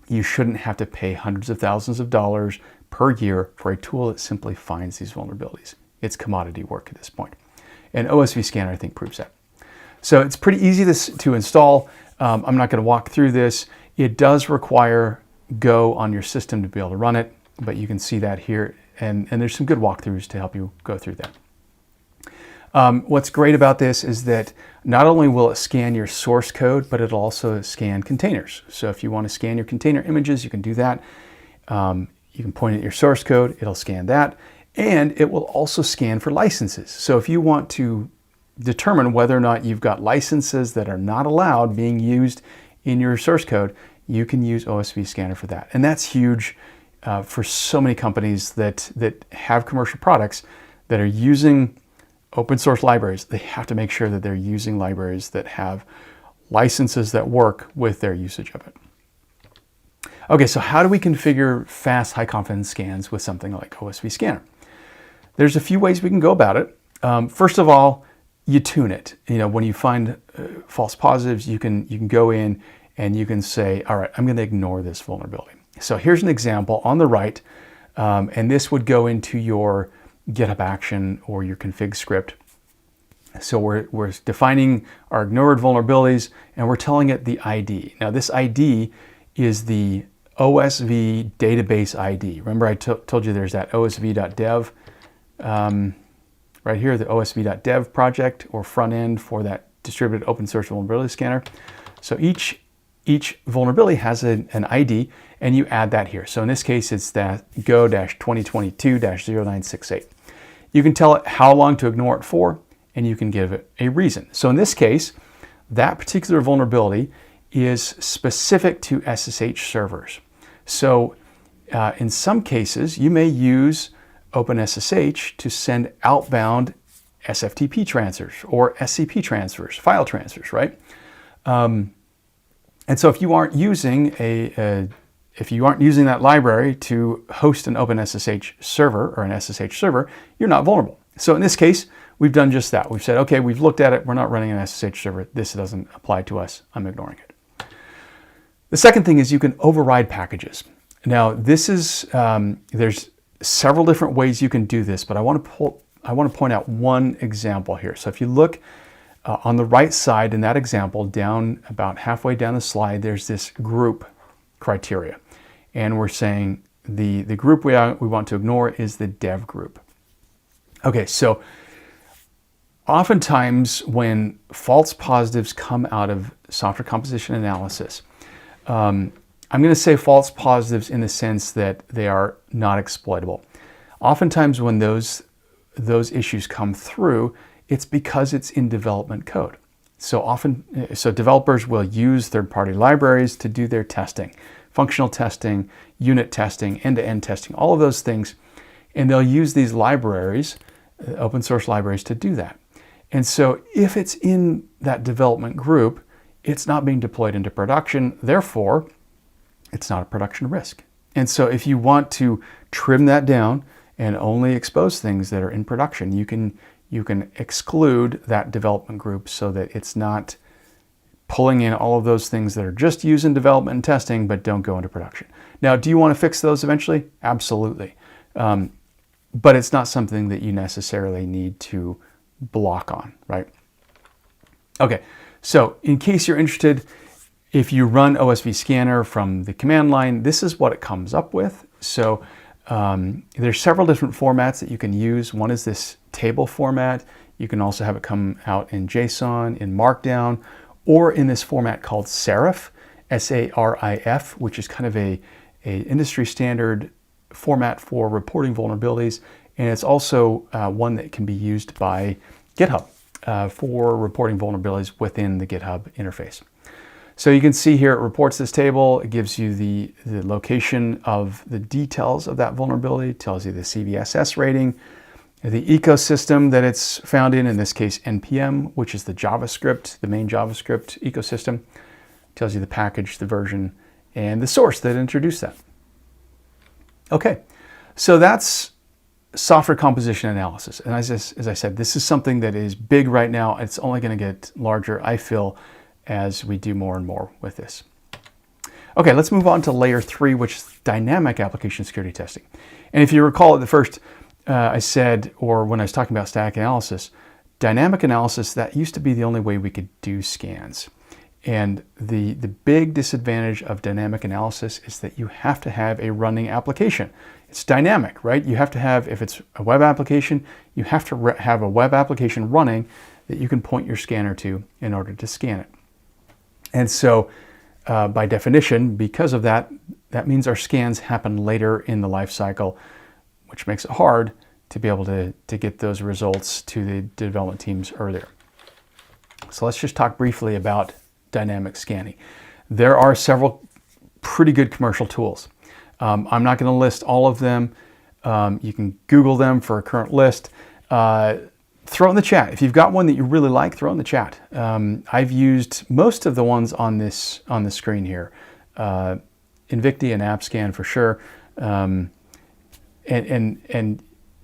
You shouldn't have to pay hundreds of thousands of dollars per year for a tool that simply finds these vulnerabilities. It's commodity work at this point. And OSV-scanner, I think, proves that. So it's pretty easy to install. I'm not going to walk through this. It does require Go on your system to be able to run it, but you can see that here. And there's some good walkthroughs to help you go through that. What's great about this is that not only will it scan your source code, but it'll also scan containers. So if you want to scan your container images, you can do that. You can point at your source code, it'll scan that. And it will also scan for licenses. So if you want to determine whether or not you've got licenses that are not allowed being used in your source code, you can use OSV-scanner for that. And that's huge for so many companies that have commercial products that are using open source libraries. They have to make sure that they're using libraries that have licenses that work with their usage of it. Okay, so how do we configure fast, high confidence scans with something like OSV-scanner? There's a few ways we can go about it. First of all, you tune it. You know, when you find false positives, you can go in and you can say, all right, I'm going to ignore this vulnerability. So here's an example on the right, and this would go into your GitHub action or your config script. So we're defining our ignored vulnerabilities and we're telling it the ID. Now this ID is the OSV database ID. Remember I told you there's that osv.dev right here, the osv.dev project or front end for that distributed open source vulnerability scanner. So each vulnerability has an ID and you add that here. So in this case, it's that go-2022-0968. You can tell it how long to ignore it for, and you can give it a reason. So in this case, that particular vulnerability is specific to SSH servers. So in some cases, you may use OpenSSH to send outbound SFTP transfers or SCP transfers, file transfers, right? And so if you aren't using a if you aren't using that library to host an OpenSSH server or an SSH server, you're not vulnerable. So in this case, we've done just that. We've said, okay, we've looked at it. We're not running an SSH server. This doesn't apply to us. I'm ignoring it. The second thing is you can override packages. Now, this is, there's several different ways you can do this, but I want to point out one example here. So if you look on the right side in that example, down about halfway down the slide, there's this group criteria. And we're saying the group we want to ignore is the dev group. Okay, so oftentimes when false positives come out of software composition analysis, I'm going to say false positives in the sense that they are not exploitable. Oftentimes when those issues come through, it's because it's in development code. So developers will use third-party libraries to do their testing, functional testing, unit testing, end-to-end testing, all of those things. And they'll use these libraries, open source libraries, to do that. And so if it's in that development group, it's not being deployed into production. Therefore, it's not a production risk. And so if you want to trim that down and only expose things that are in production, you can exclude that development group so that it's not pulling in all of those things that are just used in development and testing but don't go into production. Now, do you want to fix those eventually? Absolutely. But it's not something that you necessarily need to block on, right? Okay, so in case you're interested, if you run OSV-scanner from the command line, this is what it comes up with. So there's several different formats that you can use. One is this table format. You can also have it come out in JSON, in Markdown, or in this format called Serif, S-A-R-I-F, which is kind of a industry standard format for reporting vulnerabilities. And it's also one that can be used by GitHub for reporting vulnerabilities within the GitHub interface. So you can see here it reports this table. It gives you the location of the details of that vulnerability. It tells you the CVSS rating, the ecosystem that it's found in this case NPM, which is the JavaScript, the main JavaScript ecosystem. It tells you the package, the version, and the source that introduced that. Okay, so that's software composition analysis. And as I said, this is something that is big right now. It's only going to get larger, I feel, as we do more and more with this. Okay, let's move on to layer 3, which is dynamic application security testing. And if you recall at the first, I said, or when I was talking about static analysis, dynamic analysis, that used to be the only way we could do scans. And the big disadvantage of dynamic analysis is that you have to have a running application. It's dynamic, right? You have to have, if it's a web application, you have to have a web application running that you can point your scanner to in order to scan it. And so by definition, because of that, that means our scans happen later in the life cycle, which makes it hard to be able to get those results to the development teams earlier. So let's just talk briefly about dynamic scanning. There are several pretty good commercial tools. I'm not going to list all of them. You can Google them for a current list. Throw it in the chat. If you've got one that you really like, throw it in the chat. I've used most of the ones on the screen here. Invicti and AppScan for sure. And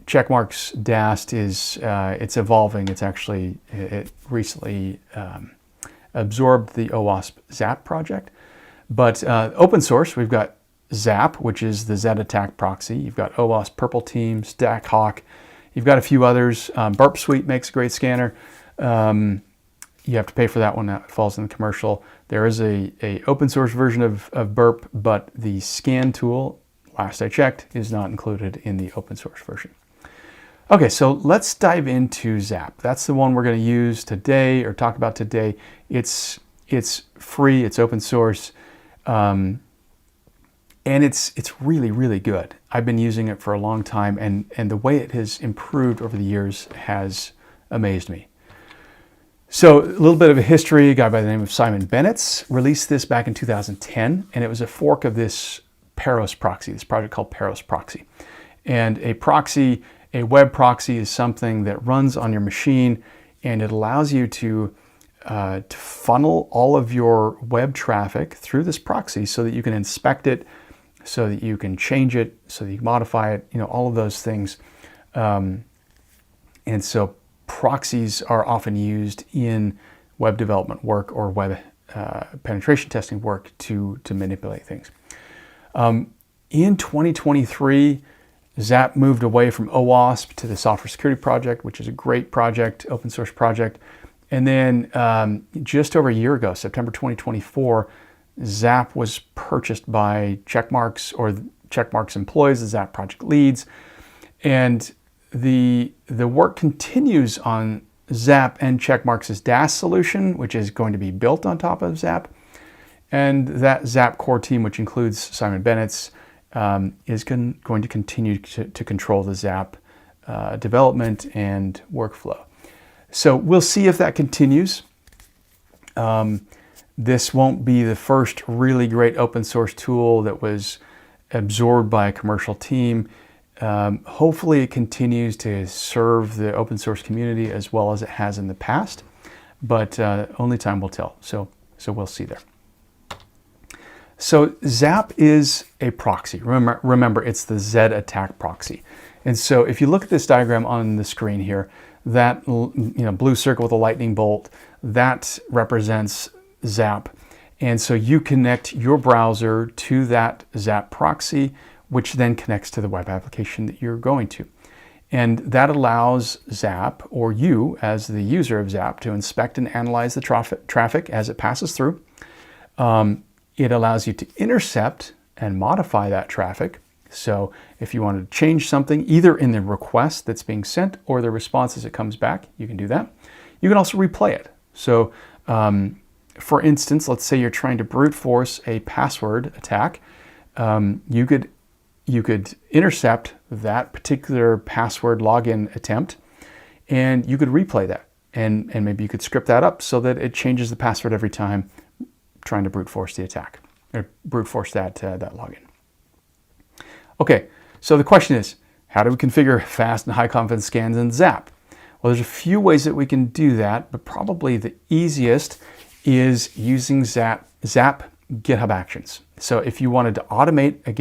Checkmark's DAST is it's evolving. It recently absorbed the OWASP ZAP project. But open source, we've got ZAP, which is the Z-Attack proxy. You've got OWASP Purple Team, StackHawk. You've got a few others. Burp Suite makes a great scanner. You have to pay for that one. That falls in the commercial. There is a open source version of Burp, but the scan tool, last I checked, is not included in the open source version. Okay, so let's dive into ZAP. That's the one we're going to use today or talk about today. It's free. It's open source. And it's really, really good. I've been using it for a long time, and the way it has improved over the years has amazed me. So a little bit of a history. A guy by the name of Simon Bennett released this back in 2010, and it was a fork of this Paros proxy, this project called Paros Proxy. And a proxy, a web proxy, is something that runs on your machine, and it allows you to funnel all of your web traffic through this proxy so that you can inspect it so that you can change it, so that you can modify it, all of those things. And so proxies are often used in web development work or web penetration testing work to manipulate things. In 2023, ZAP moved away from OWASP to the Software Security Project, which is a great project, open source project. And then just over a year ago, September 2024, ZAP was purchased by Checkmarx, or Checkmarx employs the ZAP project leads. And the work continues on ZAP and Checkmarx's DAS solution, which is going to be built on top of ZAP. And that ZAP core team, which includes Simon Bennett's, is going to continue to control the ZAP development and workflow. So we'll see if that continues. This won't be the first really great open source tool that was absorbed by a commercial team. Hopefully it continues to serve the open source community as well as it has in the past, but only time will tell. So we'll see there. So ZAP is a proxy. Remember, it's the Z attack proxy. And so if you look at this diagram on the screen here, that blue circle with a lightning bolt, that represents ZAP. And so you connect your browser to that ZAP proxy, which then connects to the web application that you're going to. And that allows ZAP, or you as the user of ZAP, to inspect and analyze the traffic as it passes through. It allows you to intercept and modify that traffic. So if you want to change something, either in the request that's being sent or the response as it comes back, you can do that. You can also replay it. So for instance, let's say you're trying to brute force a password attack. You could intercept that particular password login attempt, and you could replay that. And maybe you could script that up so that it changes the password every time trying to brute force the attack, or brute force that login. Okay, so the question is, how do we configure fast and high confidence scans in ZAP? Well, there's a few ways that we can do that, but probably the easiest is using ZAP GitHub Actions. So if you wanted to automate if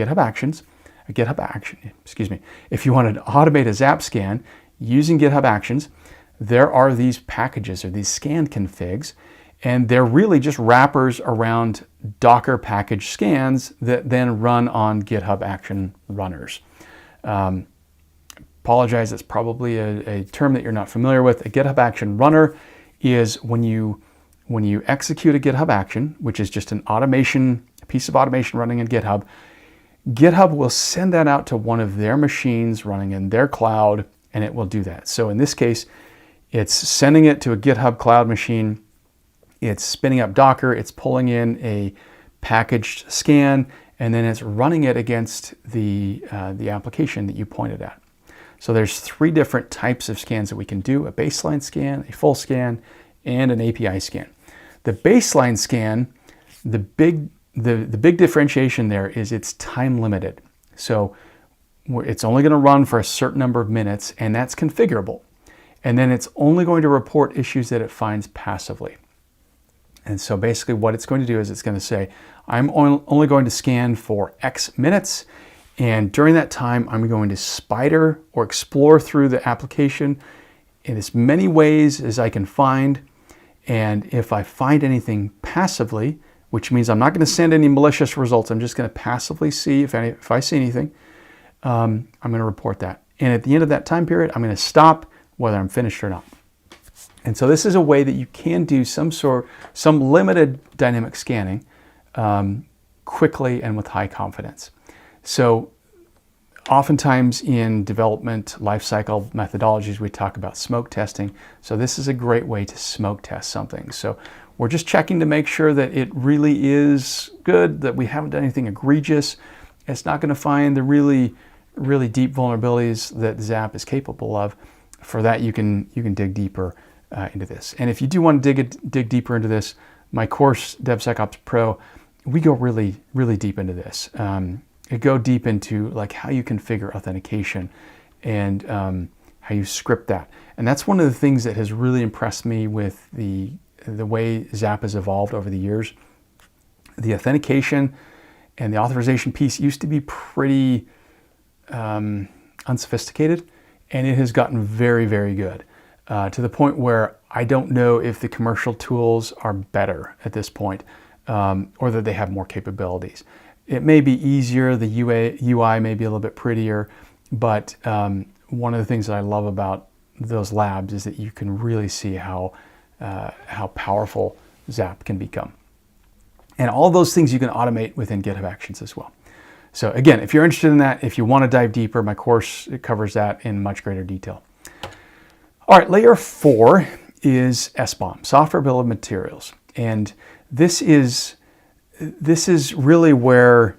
you wanted to automate a ZAP scan using GitHub Actions, there are these packages or these scan configs, and they're really just wrappers around Docker package scans that then run on GitHub Action runners. Apologize, it's probably a term that you're not familiar with. A GitHub Action runner is when you execute a GitHub action, which is just a piece of automation running in GitHub, GitHub will send that out to one of their machines running in their cloud, and it will do that. So in this case, it's sending it to a GitHub cloud machine. It's spinning up Docker, it's pulling in a packaged scan, and then it's running it against the application that you pointed at. So there's 3 different types of scans that we can do: a baseline scan, a full scan, and an API scan. The baseline scan, the big differentiation there is it's time limited. So it's only going to run for a certain number of minutes, and that's configurable. And then it's only going to report issues that it finds passively. And so basically what it's going to do is it's going to say, I'm only going to scan for X minutes, and during that time I'm going to spider or explore through the application in as many ways as I can find. And if I find anything passively, which means I'm not going to send any malicious results, I'm just going to passively see if I see anything, I'm going to report that. And at the end of that time period, I'm going to stop whether I'm finished or not. And so this is a way that you can do some limited dynamic scanning quickly and with high confidence. So oftentimes in development lifecycle methodologies, we talk about smoke testing. So this is a great way to smoke test something. So we're just checking to make sure that it really is good, that we haven't done anything egregious. It's not going to find the really deep vulnerabilities that ZAP is capable of. For that, you can dig deeper into this. And if you do want to dig deeper into this, my course, DevSecOps Pro, we go really deep into this. It go deep into like how you configure authentication and how you script that. And that's one of the things that has really impressed me with the way ZAP has evolved over the years. The authentication And the authorization piece used to be pretty unsophisticated, and it has gotten very, very good to the point where I don't know if the commercial tools are better at this point or that they have more capabilities. It may be easier, the UI may be a little bit prettier, but one of the things that I love about those labs is that you can really see how powerful ZAP can become. And all those things you can automate within GitHub Actions as well. So again, if you're interested in that, if you want to dive deeper, my course covers that in much greater detail. All right, layer 4 is SBOM, Software Bill of Materials. And this is really where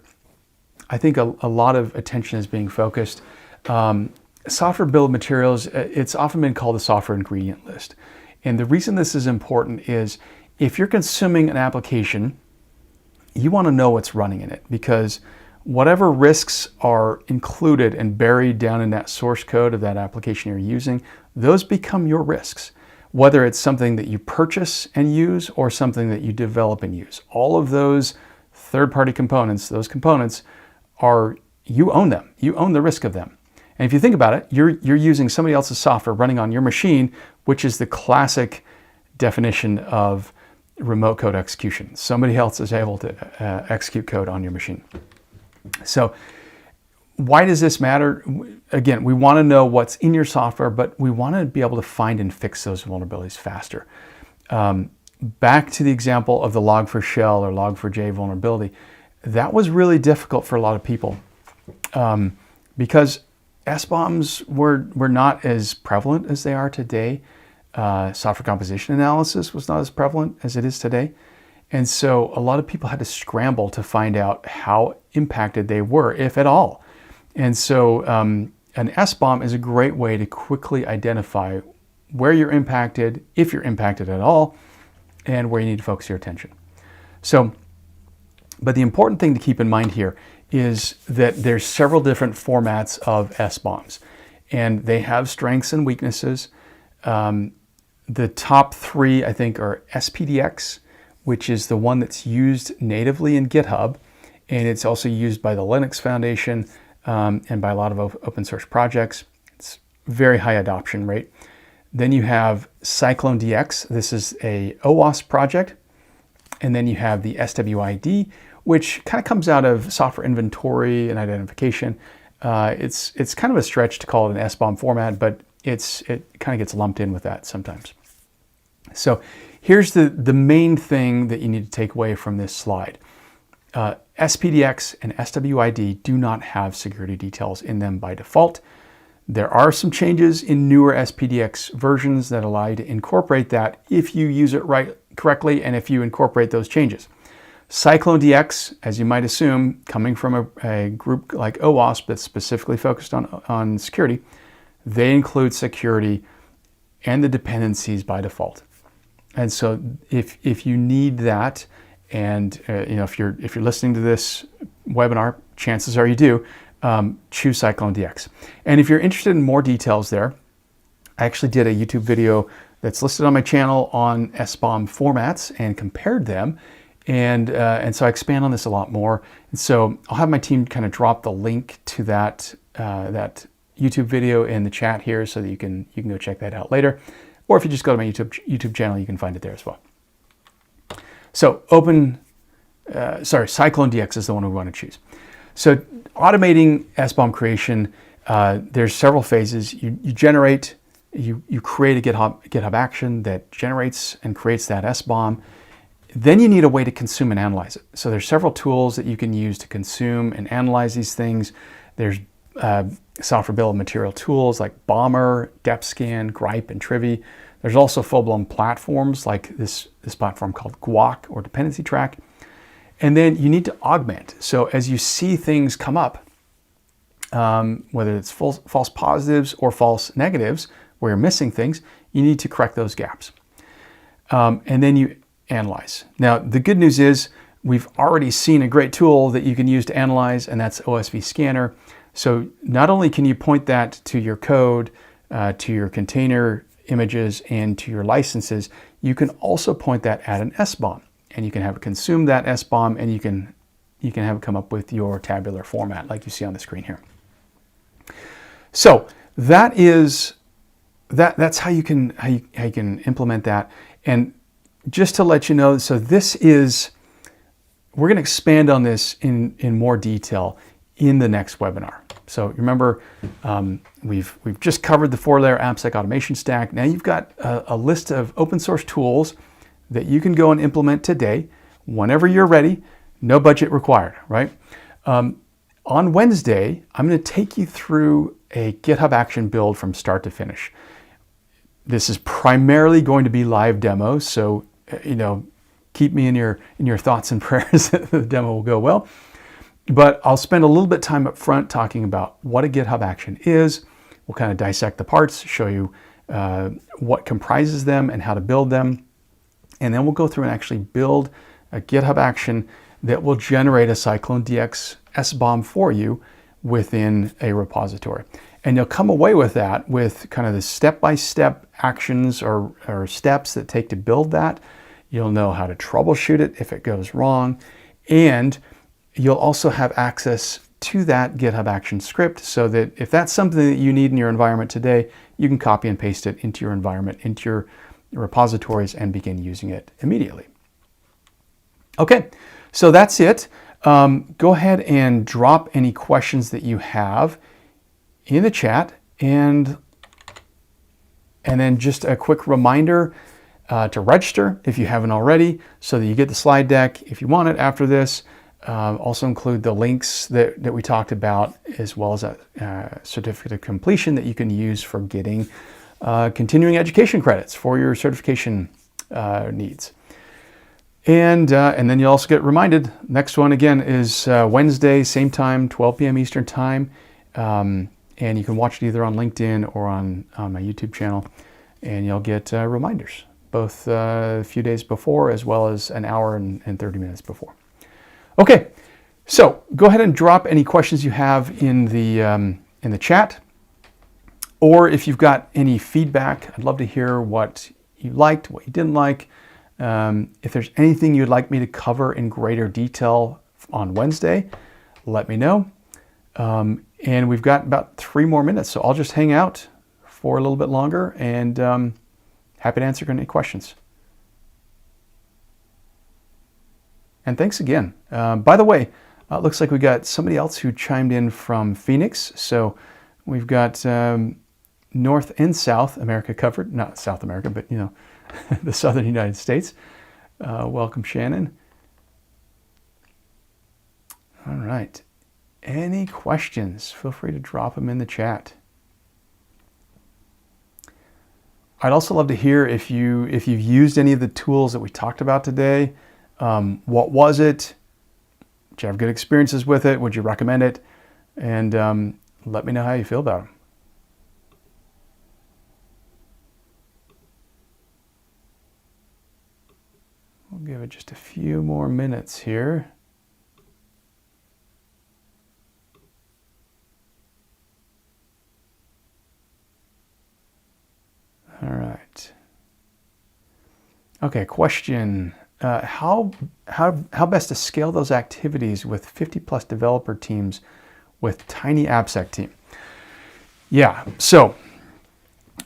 I think a lot of attention is being focused. Software Bill of Materials, it's often been called the software ingredient list. And the reason this is important is if you're consuming an application, you want to know what's running in it, because whatever risks are included and buried down in that source code of that application you're using, those become your risks. Whether it's something that you purchase and use or something that you develop and use. All of those third-party components, those components are, you own them. You own the risk of them. And if you think about it, you're using somebody else's software running on your machine, which is the classic definition of remote code execution. Somebody else is able to execute code on your machine. So why does this matter? Again, we want to know what's in your software, but we want to be able to find and fix those vulnerabilities faster. Back to the example of the log4shell or log4j vulnerability, that was really difficult for a lot of people because SBOMs were not as prevalent as they are today. Software composition analysis was not as prevalent as it is today. And so a lot of people had to scramble to find out how impacted they were, if at all. And so an SBOM is a great way to quickly identify where you're impacted, if you're impacted at all, and where you need to focus your attention. So, but the important thing to keep in mind here is that there's several different formats of SBOMs, and they have strengths and weaknesses. The top 3, I think, are SPDX, which is the one that's used natively in GitHub, and it's also used by the Linux Foundation and by a lot of open source projects. It's very high adoption rate. Then you have CycloneDX. This is a OWASP project. And then you have the SWID, which kind of comes out of software inventory and identification. It's kind of a stretch to call it an SBOM format, but it kind of gets lumped in with that sometimes. So here's the main thing that you need to take away from this slide. SPDX and SWID do not have security details in them by default. There are some changes in newer SPDX versions that allow you to incorporate that if you use it correctly and if you incorporate those changes. CycloneDX, as you might assume, coming from a group like OWASP that's specifically focused on security, they include security and the dependencies by default. And so if you need that, and if you're listening to this webinar, chances are you do, choose CycloneDX. And if you're interested in more details there, I actually did a YouTube video that's listed on my channel on SBOM formats and compared them. And so I expand on this a lot more. And so I'll have my team kind of drop the link to that YouTube video in the chat here so that you can go check that out later. Or if you just go to my YouTube channel, you can find it there as well. So CycloneDX is the one we want to choose. So automating SBOM creation, there's several phases. You create a GitHub action that generates and creates that SBOM. Then you need a way to consume and analyze it. So there's several tools that you can use to consume and analyze these things. There's software bill of material tools like Bomber, DepthScan, Gripe, and Trivy. There's also full-blown platforms like this platform called Guac or Dependency Track. And then you need to augment. So as you see things come up, whether it's false positives or false negatives, where you're missing things, you need to correct those gaps. And then you analyze. Now, the good news is we've already seen a great tool that you can use to analyze, and that's OSV-scanner. So not only can you point that to your code, to your container images, and to your licenses, you can also point that at an SBOM. And you can have it consume that SBOM, and you can you can have it come up with your tabular format like you see on the screen here. So that's how you can implement that. And just to let you know, so we're going to expand on this in more detail in the next webinar. So remember, we've just covered the 4-layer AppSec automation stack. Now you've got a list of open source tools that you can go and implement today, whenever you're ready, no budget required, right? On Wednesday, I'm going to take you through a GitHub action build from start to finish. This is primarily going to be live demos, so keep me in your thoughts and prayers that the demo will go well. But I'll spend a little bit of time up front talking about what a GitHub action is. We'll kind of dissect the parts, show you what comprises them and how to build them. And then we'll go through and actually build a GitHub action that will generate a CycloneDX SBOM for you within a repository. And you'll come away with that with kind of the step-by-step actions or steps that take to build that. You'll know how to troubleshoot it if it goes wrong. And you'll also have access to that GitHub action script so that if that's something that you need in your environment today, you can copy and paste it into your environment, into your repositories, and begin using it immediately. Okay, so that's it. Go ahead and drop any questions that you have in the chat, and then just a quick reminder to register if you haven't already, so that you get the slide deck if you want it after this. Also include the links that we talked about, as well as a certificate of completion that you can use for getting continuing education credits for your certification needs. And then you'll also get reminded, next one again is Wednesday, same time, 12 p.m. Eastern time. And you can watch it either on LinkedIn or on my YouTube channel, and you'll get reminders, both a few days before as well as an hour and 30 minutes before. Okay, so go ahead and drop any questions you have in the chat, or if you've got any feedback, I'd love to hear what you liked, what you didn't like. If there's anything you'd like me to cover in greater detail on Wednesday, let me know. And we've got about 3 more minutes, so I'll just hang out for a little bit longer, and happy to answer any questions. And thanks again. By the way, it looks like we got somebody else who chimed in from Phoenix. So we've got North and South America covered. Not South America, but the Southern United States. Welcome, Shannon. All right. Any questions? Feel free to drop them in the chat. I'd also love to hear if you've used any of the tools that we talked about today. What was it? Did you have good experiences with it? Would you recommend it? And let me know how you feel about them. We'll give it just a few more minutes here. All right. Okay, question. How best to scale those activities with 50+ developer teams with tiny AppSec team? Yeah, so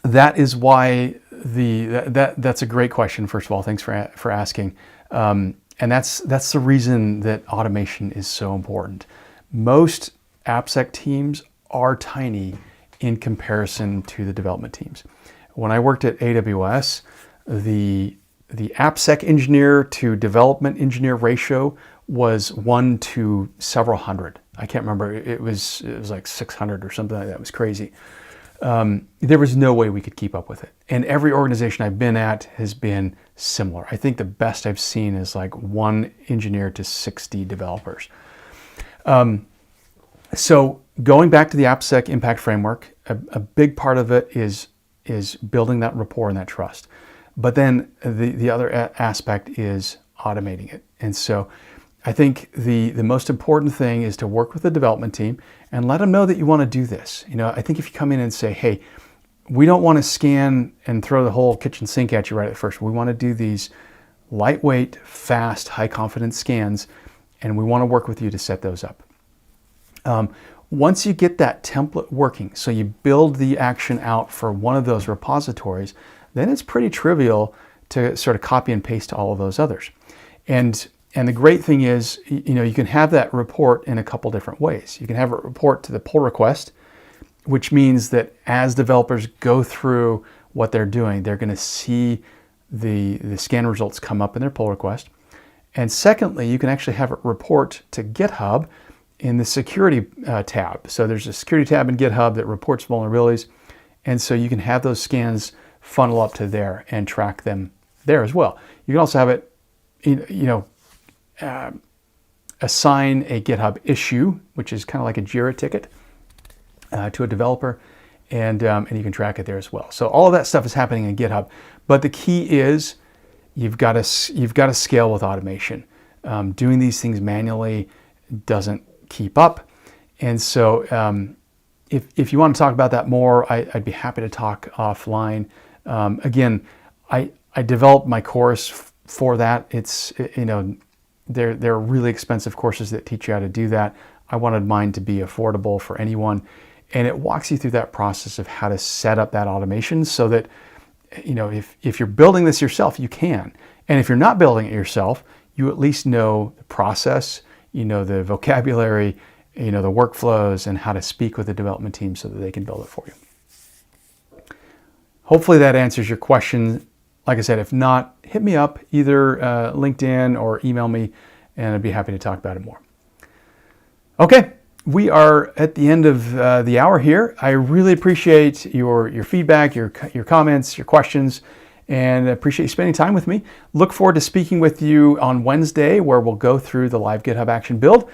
that is why that's a great question. First of all, thanks for asking. And that's the reason that automation is so important. Most AppSec teams are tiny in comparison to the development teams. When I worked at AWS, the AppSec engineer to development engineer ratio was 1 to several hundred. I can't remember. It was like 600 or something like that. It was crazy. There was no way we could keep up with it. And every organization I've been at has been similar. I think the best I've seen is like 1 engineer to 60 developers. So going back to the AppSec impact framework, a big part of it is building that rapport and that trust. But then the other aspect is automating it. And so I think the most important thing is to work with the development team and let them know that you want to do this. I think if you come in and say, hey, we don't want to scan and throw the whole kitchen sink at you right at first. We want to do these lightweight, fast, high confidence scans. and we want to work with you to set those up. Once you get that template working, so you build the action out for one of those repositories, then it's pretty trivial to sort of copy and paste to all of those others. And the great thing is, you can have that report in a couple different ways. You can have it report to the pull request, which means that as developers go through what they're doing, they're going to see the scan results come up in their pull request. And secondly, you can actually have it report to GitHub in the security tab. So there's a security tab in GitHub that reports vulnerabilities. And so you can have those scans funnel up to there and track them there as well. You can also have it, assign a GitHub issue, which is kind of like a Jira ticket, to a developer, and you can track it there as well. So all of that stuff is happening in GitHub. But the key is you've got to scale with automation. Doing these things manually doesn't keep up. And so if you want to talk about that more, I'd be happy to talk offline. Again, I developed my course for that. It's, they're really expensive courses that teach you how to do that. I wanted mine to be affordable for anyone. And it walks you through that process of how to set up that automation so that, if you're building this yourself, you can. And if you're not building it yourself, you at least know the process, the vocabulary, the workflows, and how to speak with the development team so that they can build it for you. Hopefully that answers your question. Like I said, if not, hit me up, either LinkedIn or email me, and I'd be happy to talk about it more. Okay, we are at the end of the hour here. I really appreciate your feedback, your comments, your questions, and I appreciate you spending time with me. Look forward to speaking with you on Wednesday, where we'll go through the live GitHub Action build.